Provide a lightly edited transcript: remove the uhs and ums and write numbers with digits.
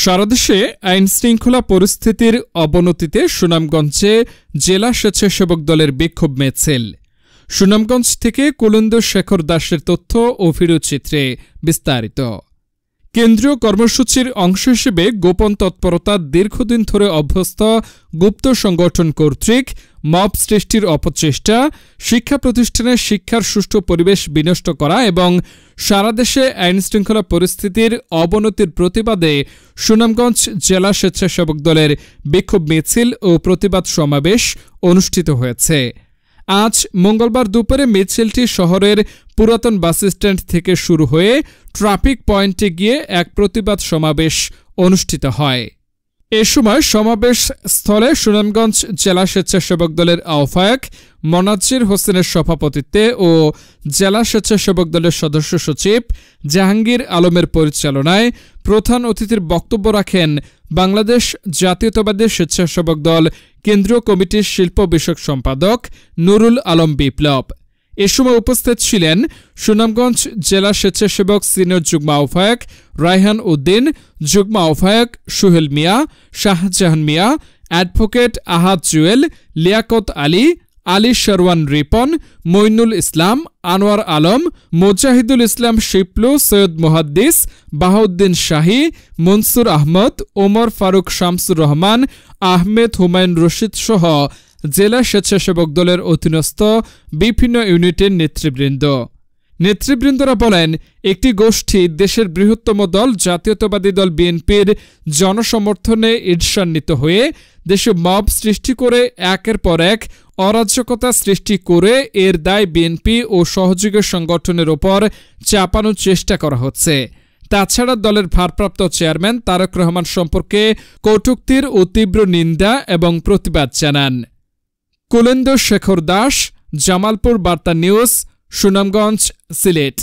সারা দেশে আইন শৃঙ্খলা পরিস্থিতির অবনতিতে সুনামগঞ্জে জেলা স্বেচ্ছাসেবক দলের বিক্ষোভ মিছিল। সুনামগঞ্জ থেকে কুলেন্দু শেখর দাসের তথ্য ও ভিডিওচিত্রে বিস্তারিত। কেন্দ্রীয় কর্মসূচির অংশ হিসেবে গোপন তৎপরতা দীর্ঘদিন ধরে অভ্যস্ত গুপ্ত সংগঠন কর্তৃক মব সৃষ্টির অপচেষ্টা, শিক্ষা প্রতিষ্ঠানে শিক্ষার সুষ্ঠু পরিবেশ বিনষ্ট করা এবং সারা দেশে আইনশৃঙ্খলা পরিস্থিতির অবনতির প্রতিবাদে সুনামগঞ্জ জেলা স্বেচ্ছাসেবক দলের বিক্ষোভ মিছিল ও প্রতিবাদ সমাবেশ অনুষ্ঠিত হয়েছে। আজ মঙ্গলবার দুপুরে মিছিলটি শহরের পুরাতন বাসস্ট্যান্ড থেকে শুরু হয়ে ট্রাফিক পয়েন্টে গিয়ে এক প্রতিবাদ সমাবেশ অনুষ্ঠিত হয়। এ সময় সমাবেশ স্থলে সুনামগঞ্জ জেলা স্বেচ্ছাসেবক দলের আহ্বায়ক মোনাজ্জির হোসেনের সভাপতিত্বে ও জেলা স্বেচ্ছাসেবক দলের সদস্য সচিব জাহাঙ্গীর আলমের পরিচালনায় প্রধান অতিথির বক্তব্য রাখেন বাংলাদেশ জাতীয়তাবাদী স্বেচ্ছাসেবক দল কেন্দ্রীয় কমিটির শিল্প বিষয়ক সম্পাদক নুরুল আলম বিপ্লব। এ সময় উপস্থিত ছিলেন সুনামগঞ্জ জেলা স্বেচ্ছাসেবক সিনিয়র যুগ্ম আহ্বায়ক রায়হান উদ্দিন, যুগ্ম আহ্বায়ক সুহেল মিয়া, শাহজাহান মিয়া, অ্যাডভোকেট আহাদ জুয়েল, লিয়াকত আলী, আলী শারওয়ান রিপন, মইনুল ইসলাম, আনোয়ার আলম, মোজাহিদুল ইসলাম শিপলু, সৈয়দ মুহাদ্দিস, বাহাউদ্দিন শাহী, মনসুর আহমদ, ওমর ফারুক, শামসুর রহমান, আহমেদ হুমায়ুন রশিদ সহ জেলা স্বেচ্ছাসেবক দলের অধীনস্থ বিভিন্ন ইউনিটের নেতৃবৃন্দরা বলেন, একটি গোষ্ঠী দেশের বৃহত্তম দল জাতীয়তাবাদী দল বিএনপির জনসমর্থনে ঈর্ষান্বিত হয়ে দেশে মব সৃষ্টি করে একের পর এক অরাজকতা সৃষ্টি করে এর দায় বিএনপি ও সহযোগী সংগঠনের ওপর চাপানোর চেষ্টা করা হচ্ছে। তাছাড়া দলের ভারপ্রাপ্ত চেয়ারম্যান তারেক রহমান সম্পর্কে কটূক্তির ও তীব্র নিন্দা এবং প্রতিবাদ জানান। কুলেন্দু শেখর দাস, জামালপুর বার্তা নিউজ, সুনামগঞ্জ, সিলেট।